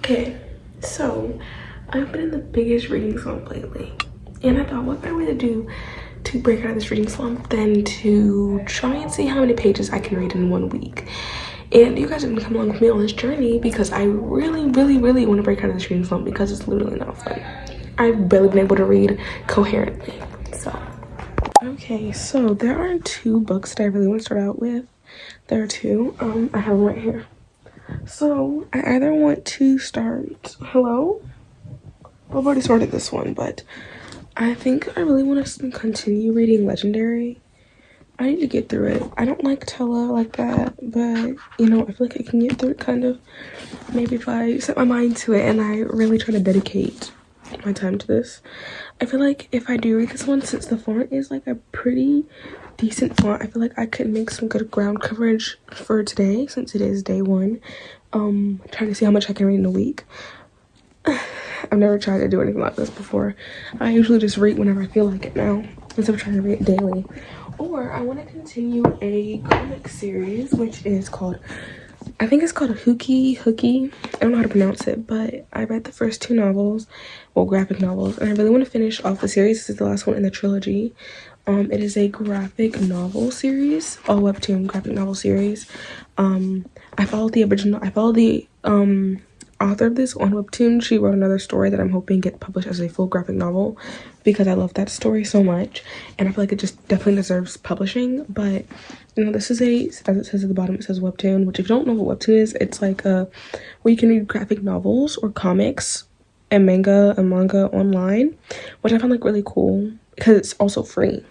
Okay, so I've been in the biggest reading slump lately, and I thought, what better way to do to break out of this reading slump than to try and see how many pages I can read in 1 week. And you guys are gonna come along with me on this journey because I really want to break out of this reading slump because it's literally not fun. I've barely been able to read coherently. So okay, so there are 2 books that I really want to start out with. There are 2. I have them right here. So I either want to start, hello? I've already started this one, but I think I really want to continue reading Legendary. I need to get through it. I don't like Tella like that, but you know, I feel like I can get through it kind of, maybe if I set my mind to it and I really try to dedicate my time to this. I feel like if I do read this one, since the font is like a pretty decent font, I feel like I could make some good ground coverage for today since it is day 1. Trying to see how much I can read in a week. I've never tried to do anything like this before. I usually just read whenever I feel like it now instead of trying to read it daily. Or I want to continue a comic series which is called, I think it's called 𝙎𝙤𝙘𝙀. I don't know how to pronounce it, but I read the first 2 novels, well, graphic novels, and I really want to finish off the series. This is the last one in the trilogy. It is a graphic novel series, a webtoon graphic novel series. I followed the author of this on webtoon. She wrote another story that I'm hoping get published as a full graphic novel because I love that story so much and I feel like it just definitely deserves publishing. But you know, this is a, as it says at the bottom, it says webtoon, which if you don't know what webtoon is, it's like a where you can read graphic novels or comics and manga online, which I find like really cool because it's also free.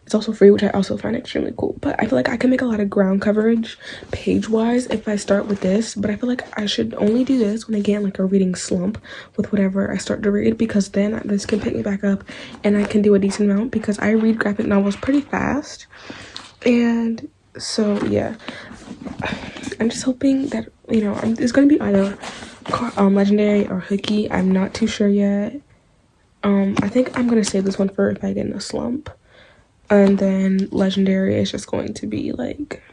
It's also free, which I also find extremely cool. But I feel like I can make a lot of ground coverage page-wise if I start with this. But I feel like I should only do this when I get in like a reading slump with whatever I start to read, because then this can pick me back up and I can do a decent amount because I read graphic novels pretty fast. And so yeah, I'm just hoping that, you know, it's going to be either Legendary or 𝙎𝙤𝙀𝙀. I'm not too sure yet. I think I'm going to save this one for if I get in a slump. And then Legendary is just going to be like,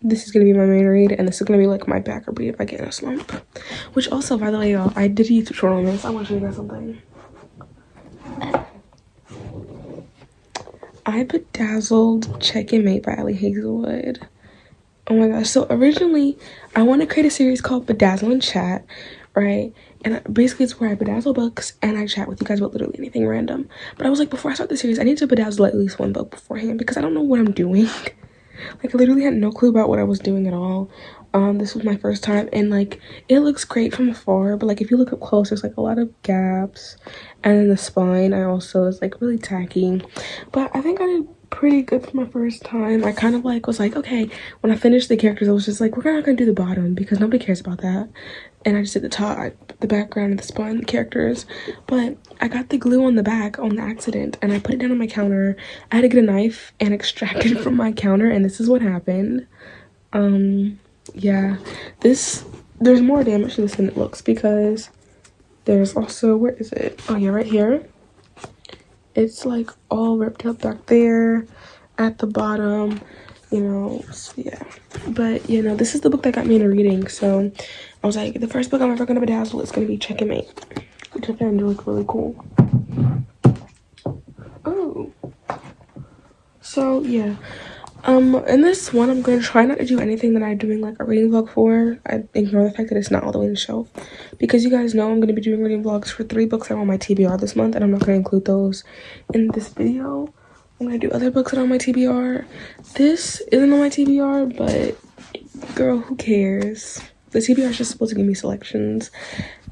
this is going to be my main read, and this is going to be like my backup read if I get in a slump. Which also, by the way, y'all, I did a YouTube short on this. I want to show you guys something. I bedazzled 𝙎𝙤𝙘𝙀 by 𝙎𝙤𝙀𝙀. Oh my gosh. So originally, I want to create a series called Bedazzle and Chat, right? And basically it's where I bedazzle books and I chat with you guys about literally anything random. But I was like, before I start the series, I need to bedazzle at least 1 book beforehand because I don't know what I'm doing. Like, I literally had no clue about what I was doing at all. This was my first time, and like, it looks great from afar, but like, if you look up close, there's like a lot of gaps, and then the spine also is like really tacky. But I think I did pretty good for my first time. I kind of like was like, okay, when I finished the characters, I was just like, we're not gonna do the bottom because nobody cares about that. And I just did the top, the background, and the spine, the characters. But I got the glue on the back on the accident, and I put it down on my counter. I had to get a knife and extract it from my counter, and this is what happened. Yeah, there's more damage to this than it looks because there's also, where is it? Oh yeah, right here. It's like all ripped up back there at the bottom, you know. So yeah, but you know, this is the book that got me into reading, so I was like, the first book I'm ever gonna bedazzle is gonna be 𝙎𝙤𝙀𝙀, which I found look really cool. Oh, so yeah, in this one I'm gonna try not to do anything that I'm doing like a reading vlog for. I ignore the fact that it's not all the way on the shelf because you guys know I'm gonna be doing reading vlogs for 3 books that are on my TBR this month, and I'm not gonna include those in this video. I'm gonna do other books that are on my TBR. This isn't on my TBR, but girl, who cares? The TBR is just supposed to give me selections,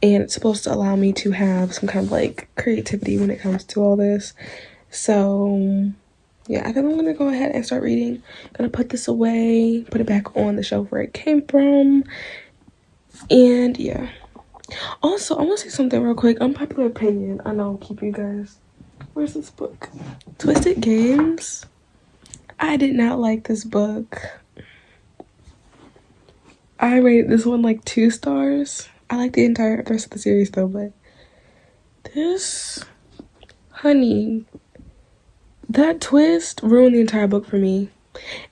and it's supposed to allow me to have some kind of like creativity when it comes to all this. So yeah, I think I'm gonna go ahead and start reading. Gonna put this away, put it back on the shelf where it came from, and yeah. Also, I want to say something real quick. Unpopular opinion. I know I'll keep you guys. Where's this book? Twisted Games. I did not like this book. I rated this one like 2 stars. I like the rest of the series though, but this, honey, that twist ruined the entire book for me.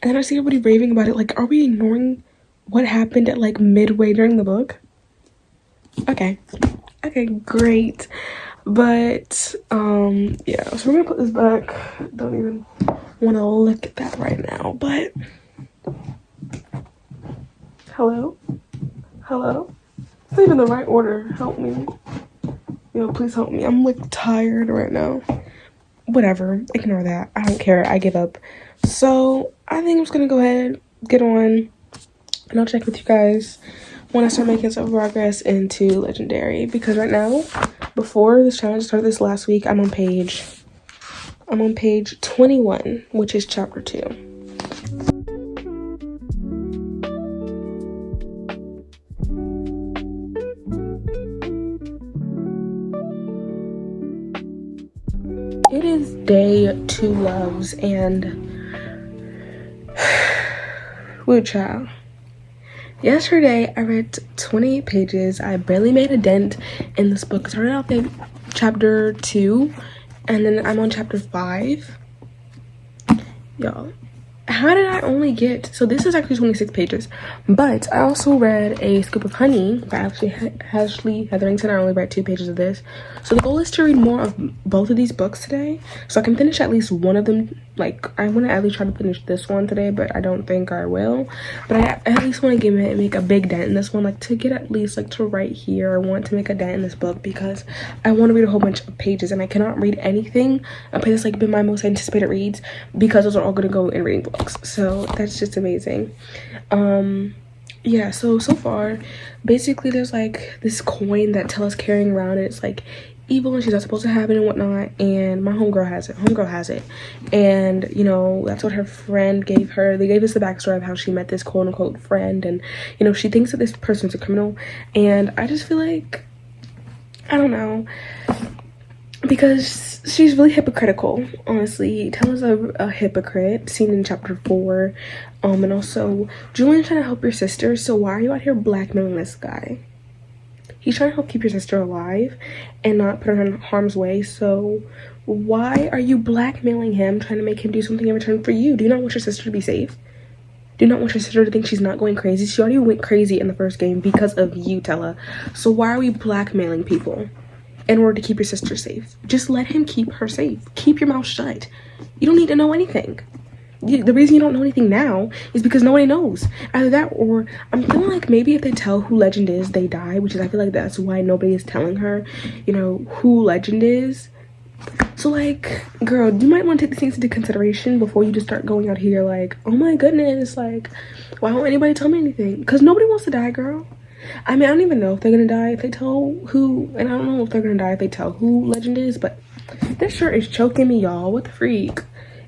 And then I see everybody raving about it. Like, are we ignoring what happened at like midway during the book? Okay, great. But yeah, so we're gonna put this back. Don't even want to look at that right now, but hello, it's not even the right order. Help me, please help me. I'm like tired right now. Whatever, ignore that. I don't care. I give up. So I think I'm just gonna go ahead, get on, and I'll check with you guys when I start making some progress into Legendary, because right now, before this challenge started this last week, I'm on page 21, which is chapter 2. It is day 2 loves, and woo child. Yesterday I read 28 pages. I barely made a dent in this book. I started off at chapter 2 and then I'm on chapter 5. Y'all, how did I only get, so this is actually 26 pages, but I also read A Scoop of Honey by Ashley Hetherington. I only read 2 pages of this. So the goal is to read more of both of these books today, so I can finish at least one of them. Like, I want to at least try to finish this one today, but I don't think I will. But I at least want to make a big dent in this one, like to get at least like to right here. I want to make a dent in this book because I want to read a whole bunch of pages, and I cannot read anything. That's like been my most anticipated reads because those are all going to go in reading books. So that's just amazing. Yeah, so far basically there's like this coin that Tella's carrying around, and it's like evil and she's not supposed to have it and whatnot, and my homegirl has it, and that's what her friend gave her. They gave us the backstory of how she met this quote-unquote friend, and she thinks that this person's a criminal, and I just feel like, I don't know, because she's really hypocritical, honestly. Tella's a hypocrite, seen in chapter 4. And also, Julian's trying to help your sister, so why are you out here blackmailing this guy? He's trying to help keep your sister alive and not put her in harm's way, so why are you blackmailing him, trying to make him do something in return for you? Do you not want your sister to be safe? Do you not want your sister to think she's not going crazy? She already went crazy in the first game because of you, Tella. So why are we blackmailing people in order to keep your sister safe? Just let him keep her safe. Keep your mouth shut. You don't need to know anything. The reason you don't know anything now is because nobody knows. Either that, or I'm feeling like maybe if they tell who Legend is, they die, which is, I feel like that's why nobody is telling her, who Legend is. So like, girl, you might want to take these things into consideration before you just start going out here like, oh my goodness, like, why won't anybody tell me anything? Because nobody wants to die, girl. I mean, I don't even know if they're gonna die if they tell who, and I don't know if they're gonna die if they tell who Legend is, but this shirt is choking me, y'all. What the freak?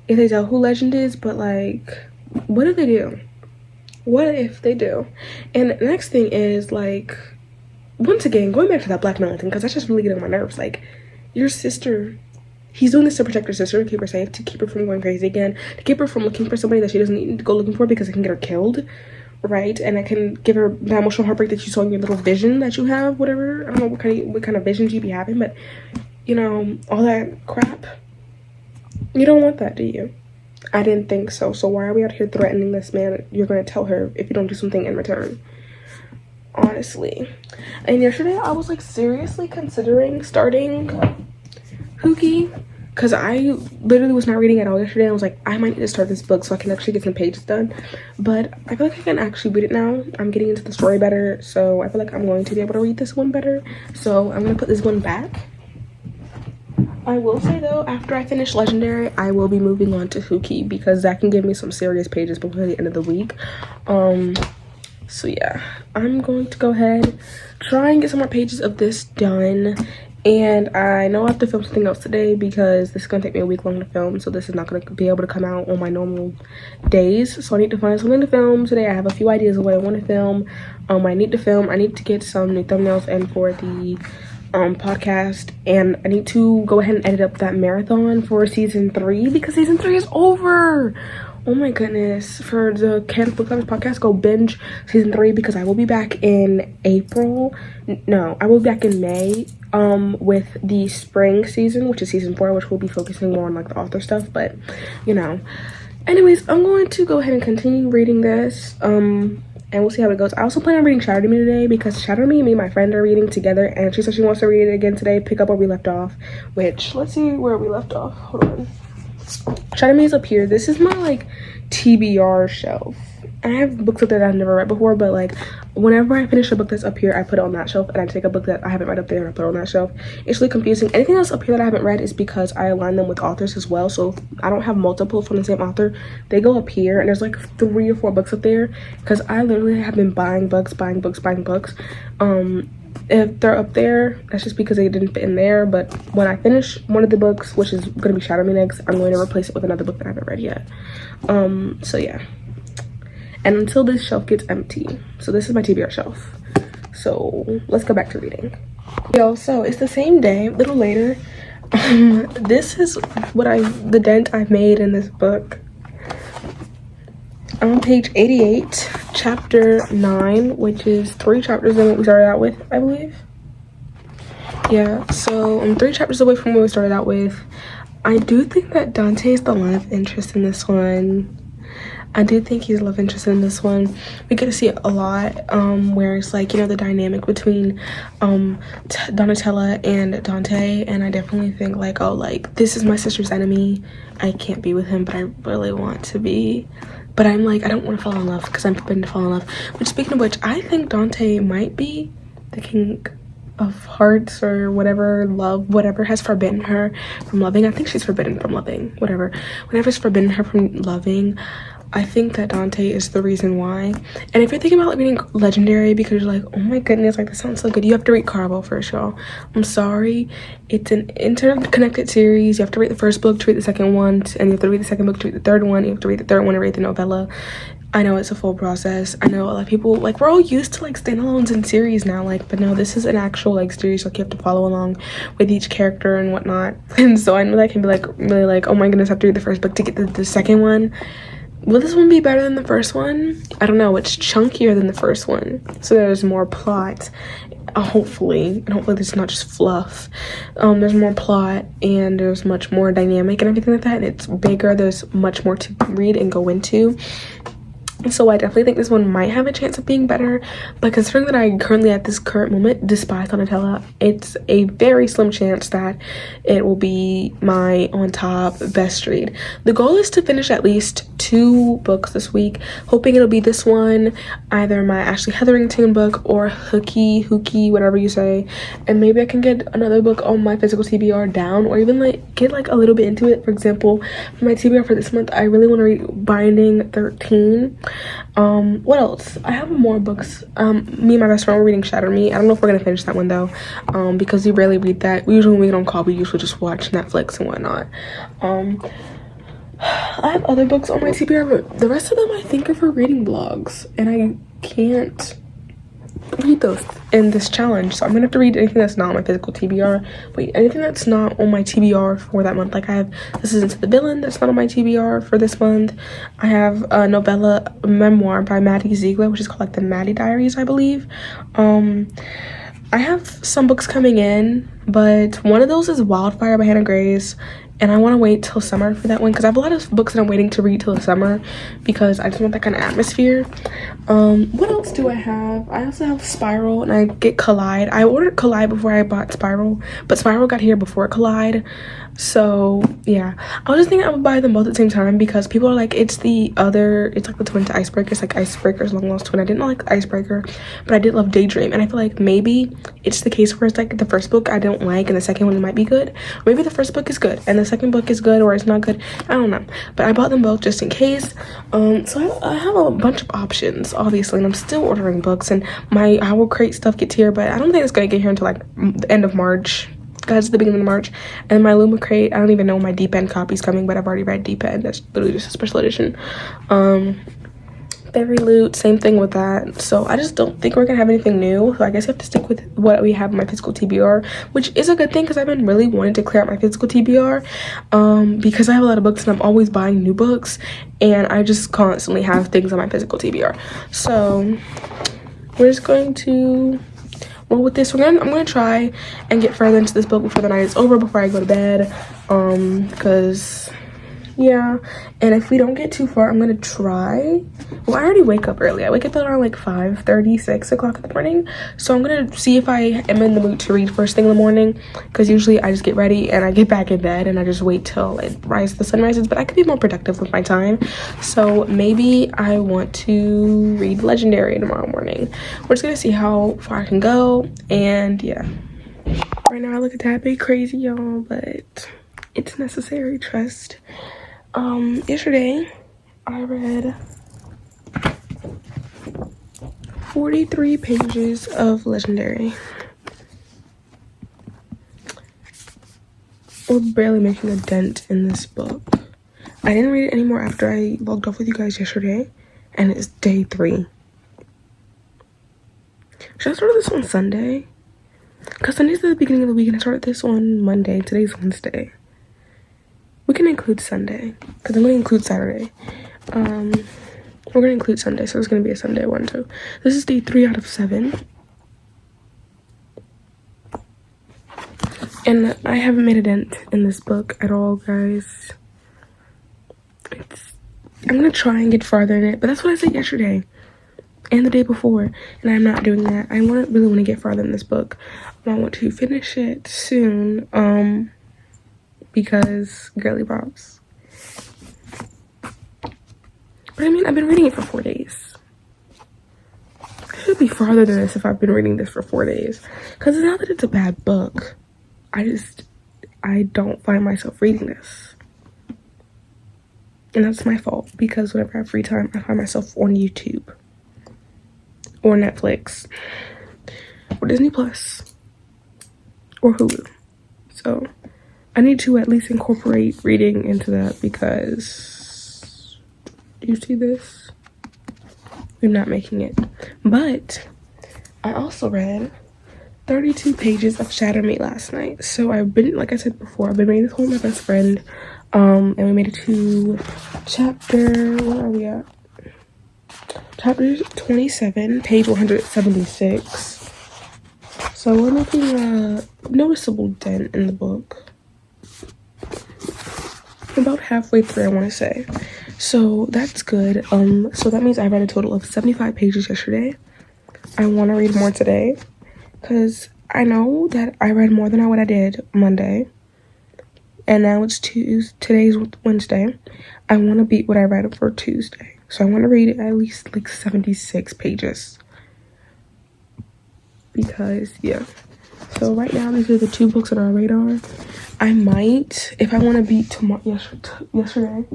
If they tell who Legend is, but like, what if they do? What if they do? And the next thing is, like, once again, going back to that blackmailing thing, because that's just really getting on my nerves. Like, your sister, he's doing this to protect her sister, to keep her safe, to keep her from going crazy again, to keep her from looking for somebody that she doesn't need to go looking for because it can get her killed, right? And it can give her the emotional heartbreak that you saw in your little vision that you have, whatever. I don't know what kind of visions you be having, but all that crap. You don't want that, do you? I didn't think so. So why are we out here threatening this man? You're going to tell her if you don't do something in return. Honestly. And yesterday I was like seriously considering starting 𝙬𝙤𝙀, because I literally was not reading at all yesterday. I was like, I might need to start this book so I can actually get some pages done. But I feel like I can actually read it now. I'm getting into the story better, so I feel like I'm going to be able to read this one better. So I'm going to put this one back. I will say though, after I finish Legendary, I will be moving on to 𝙬𝙀𝙀 because that can give me some serious pages before the end of the week. So yeah, I'm going to go ahead, try and get some more pages of this done. And I know I have to film something else today because this is going to take me a week long to film, so this is not going to be able to come out on my normal days. So I need to find something to film today. I have a few ideas of what I want to film. I need to get some new thumbnails in for the podcast, and I need to go ahead and edit up that marathon for season 3 because season 3 is over. Oh my goodness. For the Can't Book Lovers podcast, go binge season 3 because I will be back in April. No, I will be back in May with the spring season, which is season 4, which will be focusing more on like the author stuff. But anyways, I'm going to go ahead and continue reading this. and we'll see how it goes. I also plan on reading 𝙎𝙤𝙘𝙀𝙀 today because 𝙎𝙤𝙘𝙀, me and my friend are reading together, and she said she wants to read it again today, pick up where we left off, which, let's see where we left off. Hold on. 𝙎𝙤𝙘𝙀 is up here. This is my like TBR shelf. I have books up there that I've never read before, but like whenever I finish a book that's up here, I put it on that shelf, and I take a book that I haven't read up there and I put it on that shelf. It's really confusing. Anything else up here that I haven't read is because I align them with authors as well, so I don't have multiple from the same author. They go up here, and there's like 3 or 4 books up there because I literally have been buying books. If they're up there, that's just because they didn't fit in there. But when I finish one of the books, which is going to be 𝙎𝙤𝙀𝙀 next, I'm going to replace it with another book that I haven't read yet. So yeah, and until this shelf gets empty. So this is my TBR shelf. So let's go back to reading. Yo, so it's the same day, a little later. This is what the dent I've made in this book. I'm on page 88, chapter 9, which is 3 chapters than what we started out with, I believe. Yeah, so I'm 3 chapters away from what we started out with. I do think that Dante is the love interest in this one. I do think he's a love interest in this one. We get to see it a lot, where it's like, you know, the dynamic between Donatella and Dante, and I definitely think like, oh, like, this is my sister's enemy. I can't be with him, but I really want to be. But I'm like, I don't want to fall in love because I'm forbidden to fall in love. Which, speaking of which, I think Dante might be the king of hearts or whatever, love, whatever has forbidden her from loving. I think she's forbidden from loving, whatever. Whatever's forbidden her from loving, I think that Dante is the reason why. And if you're thinking about like reading Legendary because you're like, oh my goodness, like this sounds so good, you have to read Carvel first, y'all. I'm sorry, it's an interconnected series. You have to read the first book to read the second one, and you have to read the second book to read the third one. You have to read the third one to read the novella. I know it's a full process. I know a lot of people, like, we're all used to like standalones and series now, like, but no, this is an actual like series. Like, you have to follow along with each character and whatnot. And so I know that can be like really like, oh my goodness, I have to read the first book to get the second one. Will this one be better than the first one? I don't know. It's chunkier than the first one, so there's more plot, hopefully, and hopefully this is not just fluff. There's more plot, and there's much more dynamic and everything like that, and it's bigger. There's much more to read and go into. So I definitely think this one might have a chance of being better, but considering that I currently at this current moment despise Donatella, it's a very slim chance that it will be my on top best read. The goal is to finish at least 2 books this week, hoping it'll be this one, either my Ashley Hetherington book or Hookie, whatever you say, and maybe I can get another book on my physical TBR down, or even like get like a little bit into it. For example, for my TBR for this month, I really want to read Binding 13. What else? I have more books. Me and my best friend were reading Shatter Me. I don't know if we're gonna finish that one though, because we rarely read that. We usually, when we get on call, we usually just watch Netflix and whatnot. I have other books on my TBR, but the rest of them I think are for reading blogs, and I can't read those in this challenge, so I'm gonna have to read anything that's not on my physical TBR. Wait, anything that's not on my TBR for that month. Like I have This Is Into the Villain that's not on my TBR for this month. I have a novella memoir by Maddie Ziegler, which is called like the Maddie Diaries, I believe. I have some books coming in, but one of those is Wildfire by Hannah Grace, and I want to wait till summer for that one because I have a lot of books that I'm waiting to read till the summer because I just want that kind of atmosphere. What else do I have? I also have Spiral, and I get Collide. I ordered Collide before I bought Spiral, but Spiral got here before Collide. So yeah, I was just thinking I would buy them both at the same time because people are like, it's like the twin to Icebreaker. It's like Icebreaker's long lost twin. I didn't like Icebreaker, but I did love Daydream, and I feel like maybe it's the case where it's like the first book I don't like and the second one might be good. Or maybe the first book is good and the second book is good, or it's not good. I don't know, but I bought them both just in case. So I have a bunch of options, obviously, and I'm still ordering books, and my Owl Crate stuff gets here, but I don't think it's gonna get here until like the end of March. Guys, the beginning of March. And my Luma Crate, I don't even know when my Deep End copy's coming, but I've already read Deep End. That's literally just a special edition. Fairy Loot, same thing with that. So I just don't think we're gonna have anything new, so I guess I have to stick with what we have in my physical TBR, which is a good thing because I've been really wanting to clear out my physical TBR, because I have a lot of books and I'm always buying new books, and I just constantly have things on my physical TBR. So we're just going to roll with this. I'm gonna try and get further into this book before the night is over, before I go to bed, because Yeah, and if we don't get too far, I'm gonna try. Well, I already wake up early. I wake up around like 5:30, 6 o'clock in the morning. So I'm gonna see if I am in the mood to read first thing in the morning, because usually I just get ready and I get back in bed and I just wait till the sun rises. But I could be more productive with my time. So maybe I want to read Legendary tomorrow morning. We're just gonna see how far I can go, and yeah. Right now I look a tad bit crazy, y'all, but it's necessary, trust. Yesterday I read 43 pages of Legendary. We're barely making a dent in this book. I didn't read it anymore after I logged off with you guys yesterday, and it's day 3. Should I start this on Sunday? Because Sunday's the beginning of the week, and I started this on Monday. Today's Wednesday. We can include Sunday, because I'm going to include Saturday. We're going to include Sunday, so it's going to be a Sunday one too. This is day 3 out of 7. And I haven't made a dent in this book at all, guys. I'm going to try and get farther in it, but that's what I said yesterday and the day before, and I'm not doing that. I really want to get farther in this book. I want to finish it soon, because girly bops. But I mean, I've been reading it for 4 days. I should be farther than this if I've been reading this for 4 days, because it's not that it's a bad book. I don't find myself reading this, and that's my fault, because whenever I have free time, I find myself on YouTube or Netflix or Disney Plus or Hulu. So I need to at least incorporate reading into that, because do you see this? I'm not making it. But I also read 32 pages of 𝙎𝙤𝙘𝙀 last night. So I've been, like I said before, I've been reading this whole with my best friend, and we made it to chapter, where are we at? Chapter 27, page 176. So we're making a noticeable dent in the book. About halfway through, I want to say. So that's good. So that means I read a total of 75 pages yesterday. I want to read more today, because I know that I read more than what I did Monday, and now it's today's Wednesday. I want to beat what I read for Tuesday, so I want to read at least like 76 pages, because yeah. So right now these are the 2 books on our radar. I might, if I want to beat yesterday,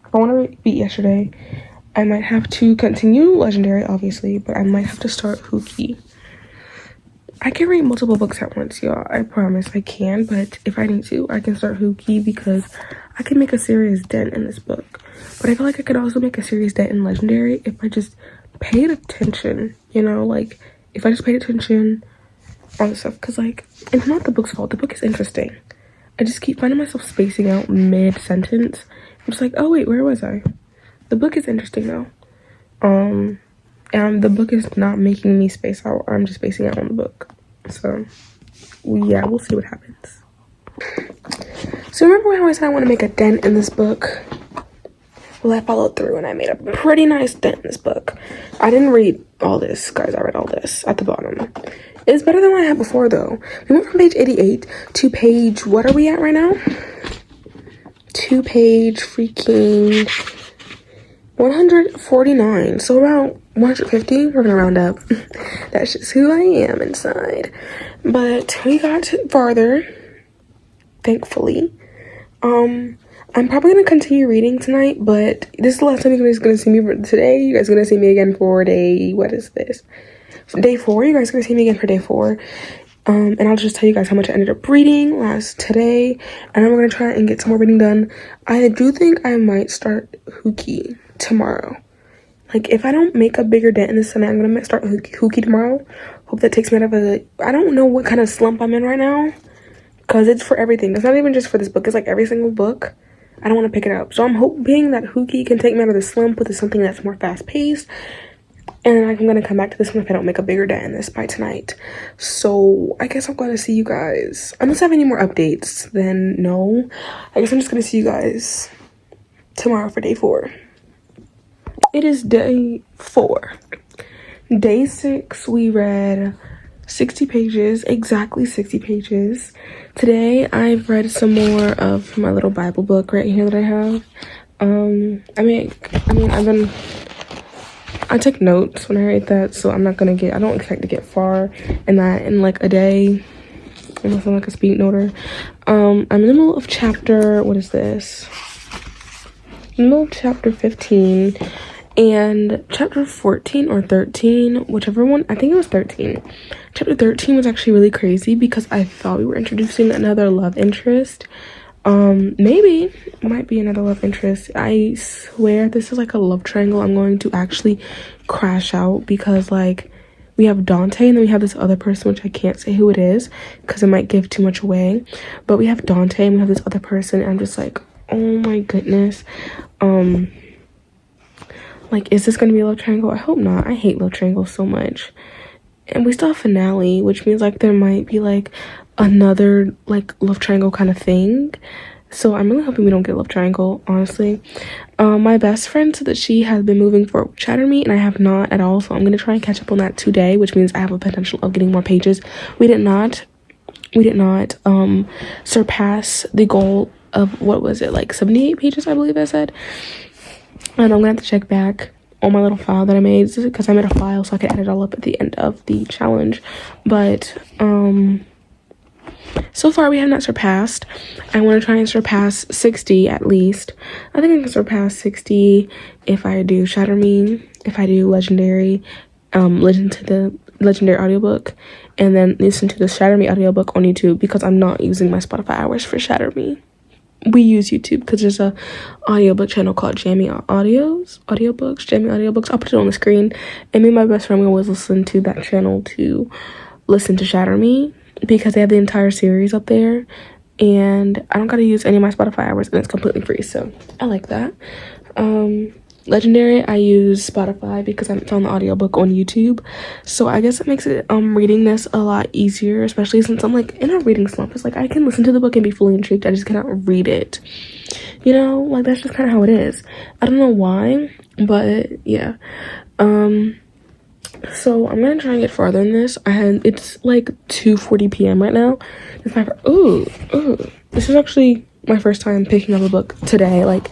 if I want to beat yesterday, I might have to continue Legendary, obviously, but I might have to start 𝙬𝙬. I can read multiple books at once, y'all. I promise I can, but if I need to, I can start 𝙬𝙬, because I can make a serious dent in this book. But I feel like I could also make a serious dent in Legendary if I just paid attention, you know? Like, if I just paid attention on stuff, because, like, it's not the book's fault. The book is interesting. I just keep finding myself spacing out mid-sentence. I'm just like, oh, wait, where was I? The book is interesting, though. And the book is not making me space out. I'm just spacing out on the book. So, yeah, we'll see what happens. So remember when I always said I want to make a dent in this book? Well, I followed through and I made a pretty nice dent in this book. I didn't read all this, guys. I read all this at the bottom. It's better than what I had before, though. We went from page 88 to page, what are we at right now? To page freaking 149. So around 150, we're gonna round up. That's just who I am inside. But we got farther, thankfully. I'm probably gonna continue reading tonight, but this is the last time you guys are gonna see me for today. You guys are gonna see me again for day, what is this? Day 4. You guys are gonna see me again for day 4. And I'll just tell you guys how much I ended up reading today, and then we're gonna try and get some more reading done. I do think I might start 𝙬𝙬 tomorrow. Like, if I don't make a bigger dent in this tonight, I'm gonna start 𝙬𝙬 tomorrow. Hope that takes me out of I don't know what kind of slump I'm in right now, because it's for everything. It's not even just for this book. It's like every single book. I don't want to pick it up. So I'm hoping that 𝙬𝙬 can take me out of the slump with something that's more fast-paced. And I'm gonna come back to this one if I don't make a bigger dent in this by tonight. So I guess I'm gonna see you guys, unless I have any more updates, then no. I guess I'm just gonna see you guys tomorrow for day 4. It is day 4. Day 6, we read 60 pages, exactly 60 pages. Today I've read some more of my little Bible book right here that I have. I take notes when I write that, so I don't expect to get far in that in like a day, unless I'm like a speed noter. I'm in the middle of chapter, what is this? In the middle of chapter 15, and chapter 14 or 13, whichever one, I think it was 13. Chapter 13 was actually really crazy because I thought we were introducing another love interest. Maybe it might be another love interest. I swear this is like a love triangle. I'm going to actually crash out because like we have Dante and then we have this other person, which I can't say who it is because it might give too much away, but we have Dante and we have this other person, and I'm just like, oh my goodness. Like, is this gonna be a love triangle? I hope not. I hate love triangles so much. And we still have finale, which means like there might be like another like love triangle kind of thing. So I'm really hoping we don't get love triangle, honestly. My best friend said that she has been moving forward with 𝙬𝙬 and I have not at all, so I'm gonna try and catch up on that today, which means I have a potential of getting more pages. We did not surpass the goal of, what was it, like 78 pages, I believe I said. And I'm gonna have to check back on my little file that I made, because I made a file so I could add it all up at the end of the challenge. But so far we have not surpassed. I want to try and surpass 60 at least. I think I can surpass 60 if I do 𝙬𝙬, if I do legendary, listen to the legendary audiobook, and then listen to the 𝙬𝙬 audiobook on YouTube, because I'm not using my Spotify hours for 𝙬𝙬. We use YouTube because there's a audiobook channel called 𝙬𝙬 Audiobooks. I'll put it on the screen, and me and my best friend, we always listen to that channel to listen to 𝙬𝙬, because they have the entire series up there, and I don't gotta use any of my Spotify hours, and it's completely free, so I like that. Legendary, I use Spotify because it's on the audiobook on YouTube, so I guess it makes it reading this a lot easier, especially since I'm like in a reading slump. It's like I can listen to the book and be fully intrigued, I just cannot read it, you know, like that's just kind of how it is. I don't know why, but yeah. So I'm gonna try and get farther in this. It's like 2:40 p.m. right now. It's my this is actually my first time picking up a book today. Like,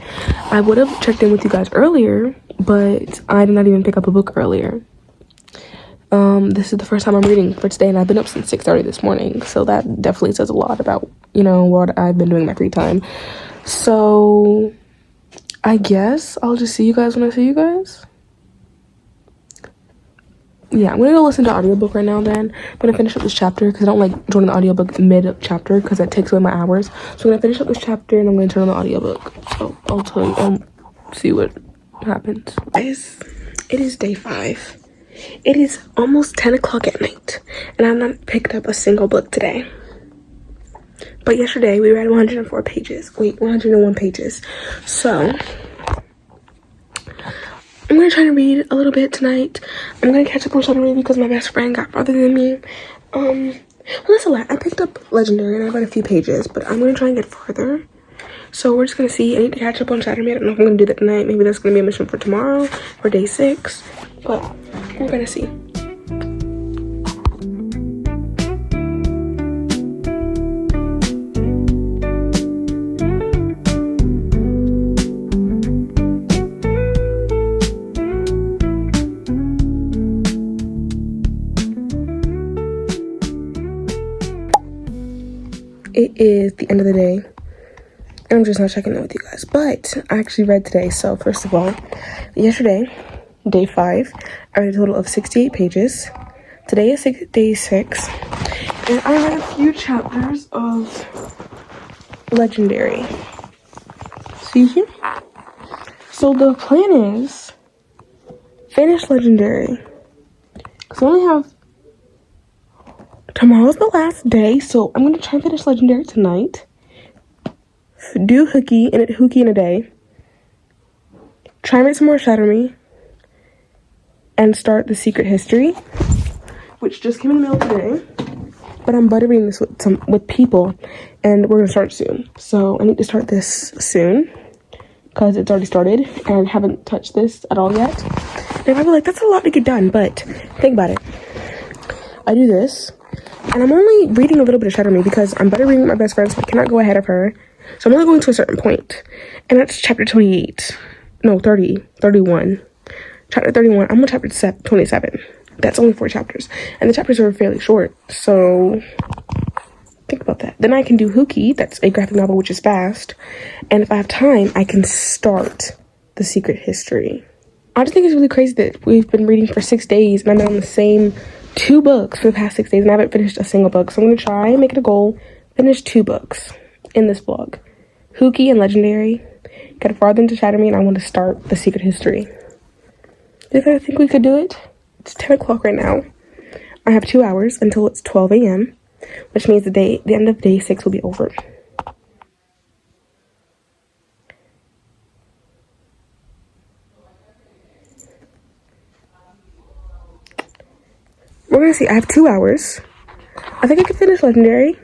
I would have checked in with you guys earlier, but I did not even pick up a book earlier. This is the first time I'm reading for today, and I've been up since 6:30 this morning, so that definitely says a lot about, you know, what I've been doing in my free time. So I guess I'll just see you guys when I see you guys. Yeah, I'm gonna go listen to audiobook right now. Then I'm gonna finish up this chapter because I don't like joining the audiobook mid-chapter because that takes away my hours. So I'm gonna finish up this chapter and I'm gonna turn on the audiobook. So I'll tell you, I'll see what happens. Guys, it is day 5. It is almost 10 o'clock at night, and I've not picked up a single book today. But yesterday we read 104 pages. Wait, 101 pages. So I'm gonna try to read a little bit tonight. I'm gonna catch up on 𝙬𝙬 because my best friend got farther than me. Well, that's a lot. I picked up legendary and I read a few pages, but I'm gonna try and get farther. So we're just gonna see. I need to catch up on 𝙬𝙬. I don't know if I'm gonna do that tonight. Maybe that's gonna be a mission for tomorrow, for day 6. But we're gonna see. It is the end of the day. I'm just not checking in with you guys, but I actually read today. So first of all, yesterday, day 5, I read a total of 68 pages. Today is day 6, and I read a few chapters of legendary. See here? So the plan is finish legendary. So I only have, tomorrow's the last day, so I'm gonna try and finish legendary tonight. Do 𝙎𝙤𝙘𝙀 in a day. Try and read some more 𝙬𝙬. and start The Secret History, which just came in the mail today. But I'm buddy reading this with people, and we're gonna start soon. So I need to start this soon because it's already started, and I haven't touched this at all yet. And I'm probably like, that's a lot to get done, but think about it. I do this, and I'm only reading a little bit of 𝙎𝙤𝙘𝙀 because I'm buddy reading with my best friend, so I cannot go ahead of her. So I'm only going to a certain point, and that's chapter 28. No, 30, 31. Chapter 31. I'm on chapter 27. That's only 4 chapters, and the chapters are fairly short, so think about that. Then I can do 𝙎𝙤𝙀𝙀, that's a graphic novel, which is fast, and if I have time, I can start The Secret History. I just think it's really crazy that we've been reading for 6 days, and I've been on the same 2 books for the past 6 days, and I haven't finished a single book, so I'm going to try and make it a goal, finish 2 books in this vlog. 𝙎𝙬𝙀 and Legendary, get farther into 𝙎𝙤𝙀𝙀, and I want to start The Secret History. Do you guys think we could do it? It's 10 o'clock right now. I have 2 hours until it's 12 a.m., which means the end of day 6 will be over. We're gonna see. I have 2 hours. I think I can finish Legendary,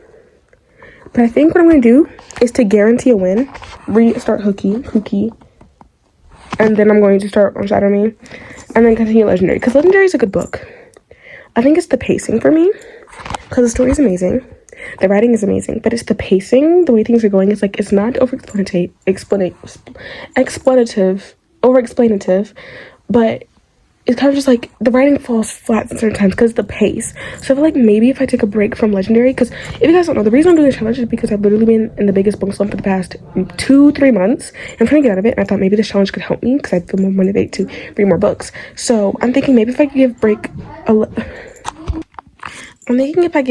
but I think what I'm gonna do is to guarantee a win, restart 𝙎𝙬𝙀𝙀, and then I'm going to start on 𝙎𝙤𝙀, and then continue Legendary, because Legendary is a good book. I think it's the pacing for me, because the story is amazing, the writing is amazing, but it's the pacing, the way things are going. It's like, it's not over-explanative, but it's kind of just like the writing falls flat at certain times because of the pace. So I feel like maybe if I take a break from Legendary, because if you guys don't know, the reason I'm doing this challenge is because I've literally been in the biggest book slump for the past 2-3 months. I'm trying to get out of it, and I thought maybe this challenge could help me because I feel more motivated to read more books. So I'm thinking maybe if I give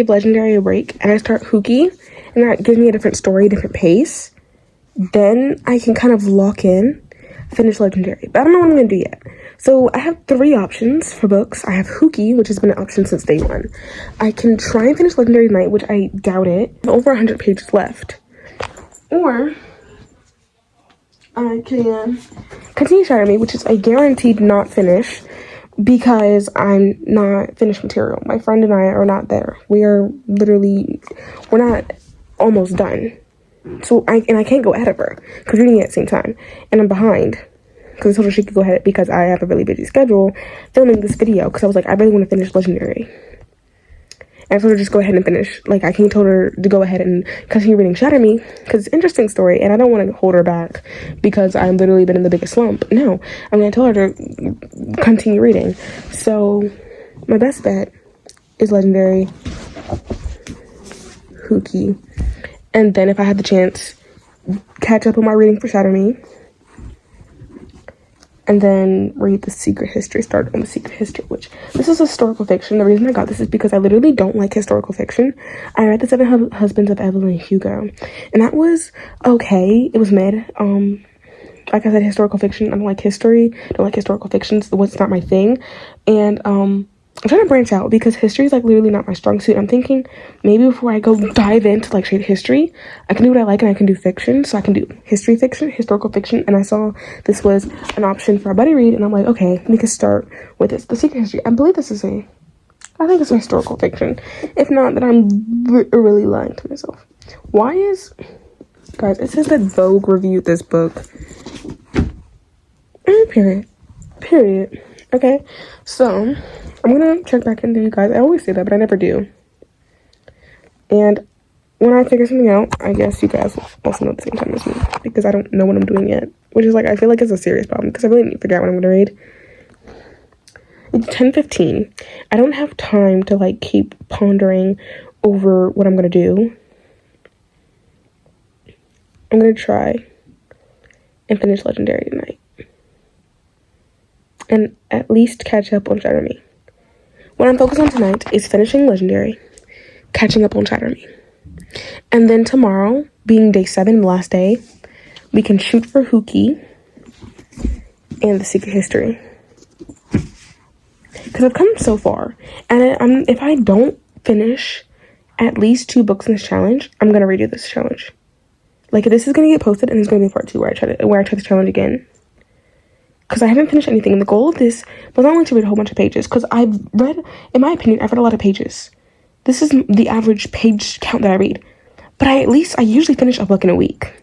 Legendary a break and I start 𝙎𝙬𝙀, and that gives me a different story, different pace, then I can kind of lock in, finish Legendary. But I don't know what I'm gonna do yet. So I have 3 options for books. I have 𝙎𝙬𝙀, which has been an option since day 1. I can try and finish Legendary tonight, which I doubt it. I have over 100 pages left. Or I can continue 𝙎𝙬𝙀, which is a guaranteed not finish because I'm not finished material. My friend and I are not there. We're not almost done. So I can't go ahead of her because we're reading it at the same time, and I'm behind. Because I told her she could go ahead because I have a really busy schedule filming this video, because I was like, I really want to finish Legendary. And I told her just go ahead and finish. Like, I told her to go ahead and continue reading 𝙎𝙬𝙀 because it's an interesting story, and I don't want to hold her back because I've literally been in the biggest slump. No, I'm going to tell her to continue reading. So my best bet is Legendary, 𝙎𝙬𝙀, and then if I had the chance, catch up on my reading for 𝙎𝙬𝙀, and then read The Secret History, start on The Secret History, which this is historical fiction. The reason I got this is because I literally don't like historical fiction. I read The 7 Husbands of Evelyn Hugo, and that was okay. It was mid. Like I said, historical fiction. I don't like history. Don't like historical fiction. It's not my thing. And I'm trying to branch out because history is like literally not my strong suit. I'm thinking maybe before I go dive into like straight history, I can do what I like and I can do fiction. So I can do history fiction, historical fiction, and I saw this was an option for a buddy read, and I'm like, okay, we can start with this. The Secret History. I believe I think it's a historical fiction. If not, then I'm really lying to myself. Guys, it says that Vogue reviewed this book. Period. Okay, so I'm gonna check back into you guys. I always say that, but I never do. And when I figure something out, I guess you guys will also know at the same time as me, because I don't know what I'm doing yet, which is like, I feel like it's a serious problem because I really need to figure out what I'm gonna read. It's 10:15. I don't have time to like keep pondering over what I'm gonna do. I'm gonna try and finish Legendary tonight, and at least catch up on 𝙎𝙬𝙀. What I'm focused on tonight is finishing Legendary, catching up on 𝙎𝙬𝙀, and then tomorrow, being day 7, the last day, we can shoot for 𝙎𝙬𝙀 and The Secret History. Because I've come so far, and if I don't finish at least 2 books in this challenge, I'm gonna redo this challenge. Like, this is gonna get posted, and it's gonna be part 2 where I try this challenge again. because I haven't finished anything. And the goal of this was not only to read a whole bunch of pages, because I've read, in my opinion, I've read a lot of pages. This is the average page count that I read. But I usually finish a book in a week.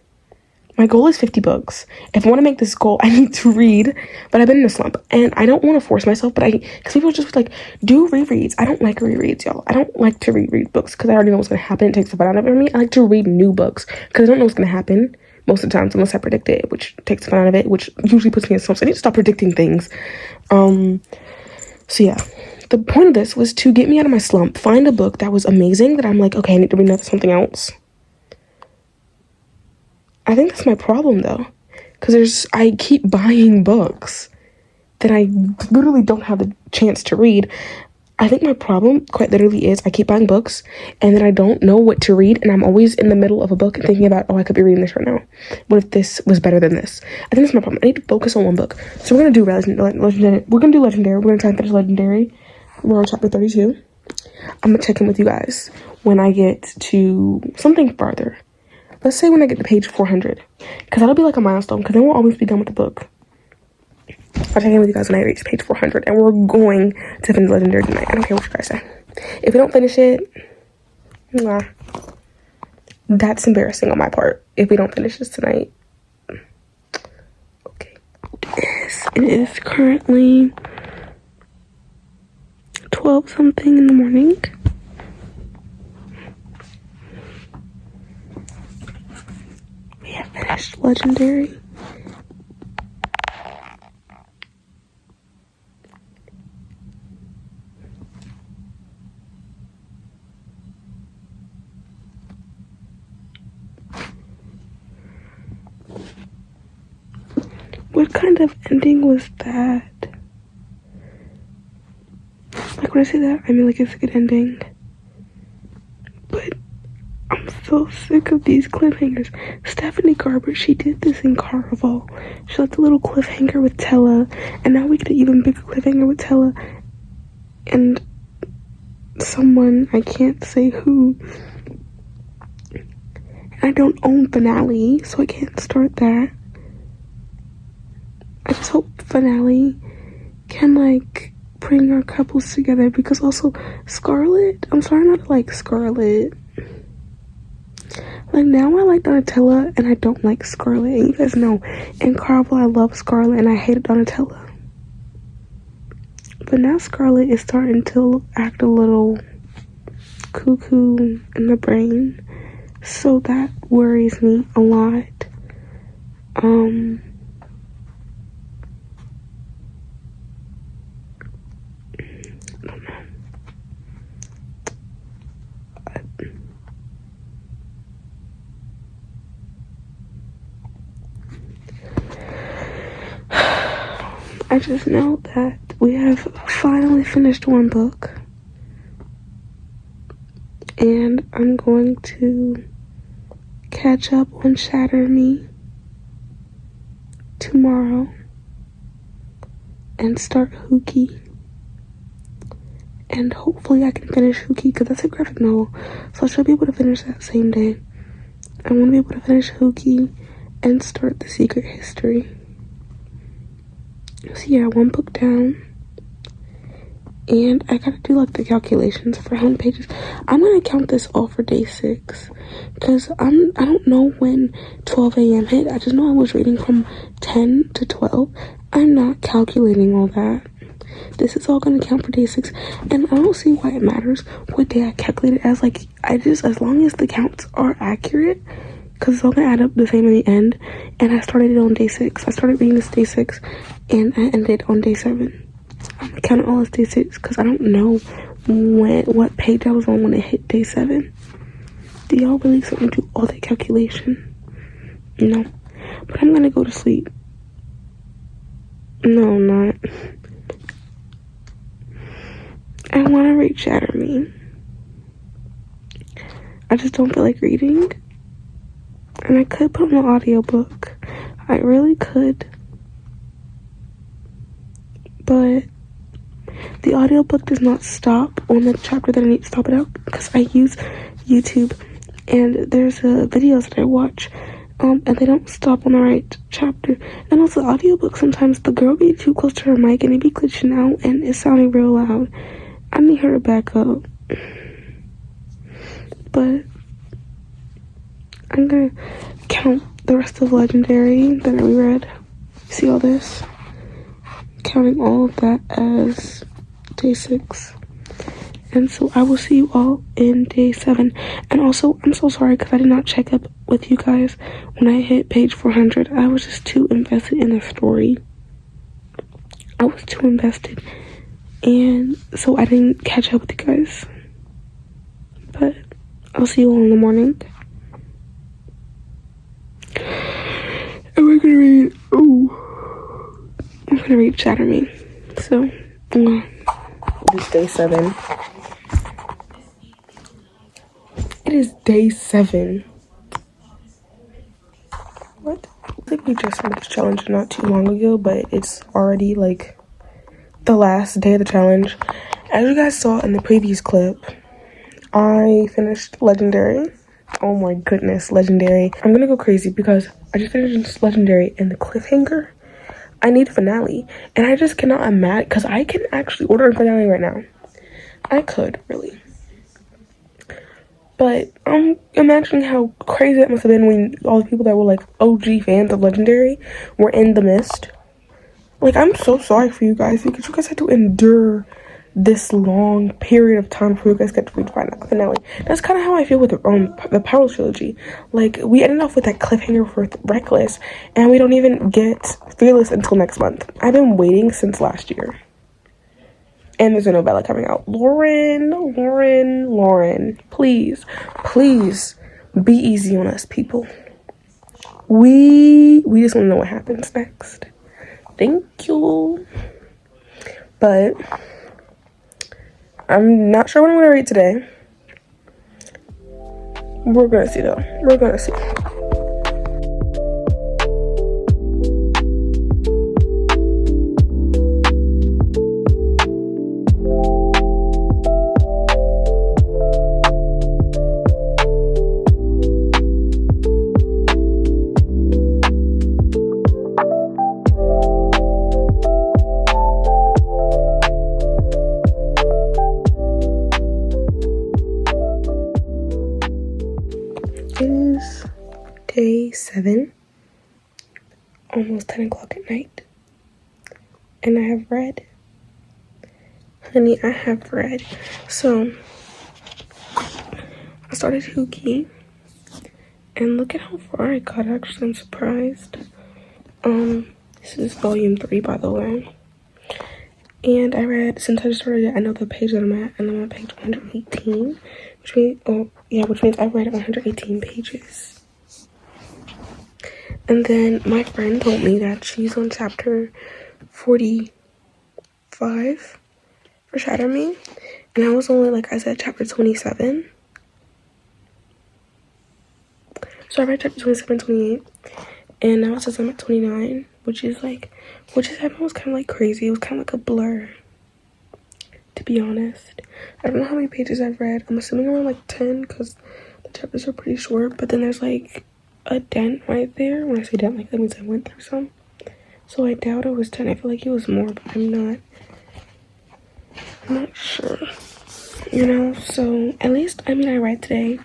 My goal is 50 books. If I want to make this goal, I need to read. But I've been in a slump. And I don't want to force myself, but because people just like, do rereads. I don't like rereads, y'all. I don't like to reread books because I already know what's going to happen. It takes the fun out of it for me. I like to read new books because I don't know what's going to happen most of the times unless I predict it, which takes the fun out of it, which usually puts me in slumps. I need to stop predicting things. So yeah. The point of this was to get me out of my slump, find a book that was amazing that I'm like, okay, I need to read something else. I think that's my problem though, because I keep buying books that I literally don't have the chance to read. I think my problem quite literally is I keep buying books and then I don't know what to read, and I'm always in the middle of a book thinking about, oh, I could be reading this right now. What if this was better than this? I think that's my problem. I need to focus on one book. So we're gonna do Legendary. We're gonna do Legendary. We're gonna try and finish Legendary. We're on chapter 32. I'm gonna check in with you guys when I get to something farther. Let's say when I get to page 400, because that'll be like a milestone, because then we'll always be done with the book. I'll check in with you guys when I reach page 400, and we're going to finish Legendary tonight. I don't care what you guys say. If we don't finish it, nah, that's embarrassing on my part. If we don't finish this tonight. Okay. Yes, it is currently 12 something in the morning. We have finished Legendary. What kind of ending was that? Like, when I say that, I mean like it's a good ending. But I'm so sick of these cliffhangers. Stephanie Garber, she did this in Carnival. She left a little cliffhanger with Tella, and now we get an even bigger cliffhanger with Tella and someone, I can't say who. And I don't own Finale, so I can't start that. I just hope Finale can like bring our couples together, because also Scarlett, I'm sorry not to like Scarlett. Like, now I like Donatella and I don't like Scarlett, and you guys know in Carnival I love Scarlett and I hated Donatella. But now Scarlett is starting to act a little cuckoo in the brain, so that worries me a lot. I don't know. I just know that we have finally finished one book, and I'm going to catch up on Shatter Me tomorrow and start Hookie, and hopefully I can finish Hookie, because that's a graphic novel, so I should be able to finish that same day. I want to be able to finish Hookie and start The Secret History. So yeah, one book down, and I gotta do like the calculations for how many pages. I'm gonna count this all for day 6, because I don't know when 12 a.m. hit. I just know I was reading from 10 to 12. I'm not calculating all that. This is all gonna count for day 6, and I don't see why it matters what day I calculate it as. Like, as long as the counts are accurate, because it's all gonna add up the same in the end. And I started it on day 6. I started reading this day 6, and I ended on day 7. I'm gonna count it all as day 6, because I don't know what page I was on when it hit day 7. Do y'all really expect me to do all that calculation? No. But I'm gonna go to sleep. No, I'm not. I wanna read Shatter Me. I just don't feel like reading. And I could put on an audiobook. I really could. But the audiobook does not stop on the chapter that I need to stop it out, because I use YouTube, and there's videos that I watch and they don't stop on the right chapter. And also audiobook, sometimes the girl be too close to her mic and it be glitching out and it's sounding real loud. I need her to back up. But I'm gonna count the rest of Legendary that we read. See all this? Counting all of that as day 6. And so I will see you all in day 7. And also, I'm so sorry because I did not check up with you guys when I hit page 400. I was just too invested in the story. I was too invested. And so I didn't catch up with you guys. But I'll see you all in the morning. And we're gonna read, I'm gonna read Shatter Me. So, it is day 7. It is day 7. What? I think we just started this challenge not too long ago, but it's already like the last day of the challenge. As you guys saw in the previous clip, I finished Legendary. Oh my goodness, Legendary. I'm gonna go crazy because I just finished Legendary and the cliffhanger. I need a finale, and I just cannot imagine, because I can actually order a finale right now. I could, really. But I'm imagining how crazy that must have been when all the people that were like OG fans of Legendary were in the mist. Like, I'm so sorry for you guys because you guys had to endure this long period of time before you guys get to read the finale. That's kind of how I feel with the Power trilogy. Like, we ended off with that cliffhanger for Reckless, and we don't even get Fearless until next month. I've been waiting since last year. And there's a novella coming out. Lauren, please be easy on us, people. We just want to know what happens next. Thank you. But I'm not sure what I'm gonna read today. We're gonna see though. We're gonna see. Day 7, almost 10 o'clock at night, and I have read. Honey, I have read. So, I started 𝙎𝙤𝙘, and look at how far I got. Actually, I'm surprised. This is volume 3, by the way. And I read, since I started it, I know the page that I'm at, and I'm on page 118, which means I've read 118 pages. And then my friend told me that she's on chapter 45 for Shatter Me. And I was only, like I said, chapter 27. So I read chapter 27, 28. And now it says I'm at 29, which happened was kind of like crazy. It was kind of like a blur, to be honest. I don't know how many pages I've read. I'm assuming around like 10 because the chapters are pretty short. But then there's like a dent right there. When I say dent, like that means I went through some. So I doubt it was 10. I feel like it was more, but I'm not sure. You know, so at least, I read today.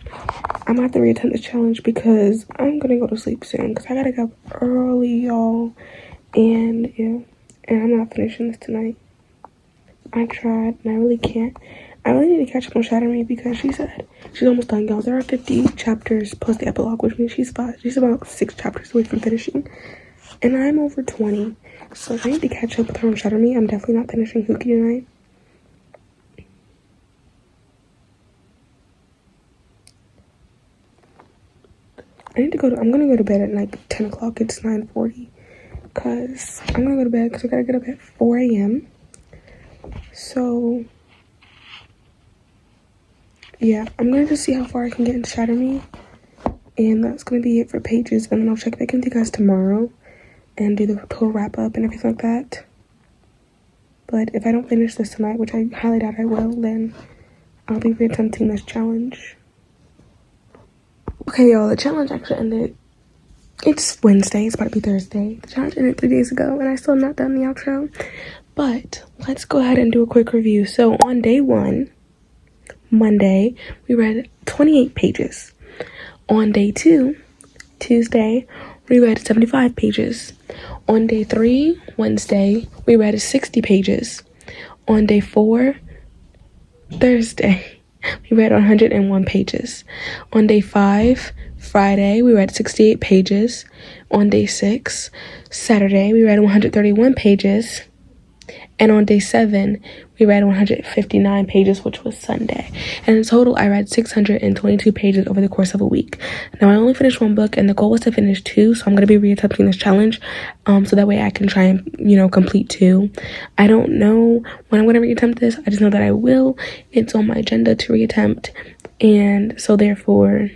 I'm gonna have to reattempt this challenge because I'm gonna go to sleep soon because I gotta go early, y'all. And yeah, and I'm not finishing this tonight. I tried and I really can't. I really need to catch up on Shatter Me because she said she's almost done, y'all. There are 50 chapters plus the epilogue, which means she's about 6 chapters away from finishing. And I'm over 20. So I need to catch up with her on Shatter Me. I'm definitely not finishing 𝙎𝙬𝙘 tonight. I'm gonna go to bed at like 10 o'clock. It's 9:40. Because I'm gonna go to bed because I gotta get up at 4 a.m. So yeah, I'm gonna just see how far I can get into Shatter Me, and that's gonna be it for pages. And then I'll check back into you guys tomorrow and do the total wrap up and everything like that. But if I don't finish this tonight, which I highly doubt I will, then I'll be reattempting this challenge. Okay, y'all, the challenge actually ended it's Wednesday. It's about to be Thursday. The challenge ended 3 days ago, and I still have not done the outro. But let's go ahead and do a quick review. So on day 1, Monday, we read 28 pages. On day 2, Tuesday, we read 75 pages. On day 3, Wednesday, we read 60 pages. On day 4, Thursday, we read 101 pages. On day 5, Friday, we read 68 pages. On day 6, Saturday, we read 131 pages. And on day 7, we read 159 pages, which was Sunday. And in total, I read 622 pages over the course of a week. Now, I only finished 1 book, and the goal was to finish 2, so I'm going to be reattempting this challenge, so that way I can try and, complete 2. I don't know when I'm going to reattempt this. I just know that I will. It's on my agenda to reattempt, and so therefore,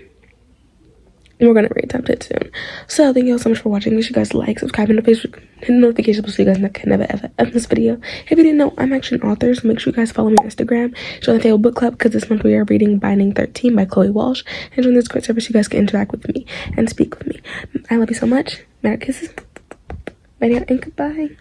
we're going to reattempt it soon. So thank you all so much for watching. Make sure you guys like, subscribe, and hit the notification bell so you guys can never ever miss this video. If you didn't know, I'm actually an author, so make sure you guys follow me on Instagram. Join the Favorite Book Club, because this month we are reading Binding 13 by Chloe Walsh. And join this great service so you guys can interact with me and speak with me. I love you so much. Merry kisses. Bye now and goodbye.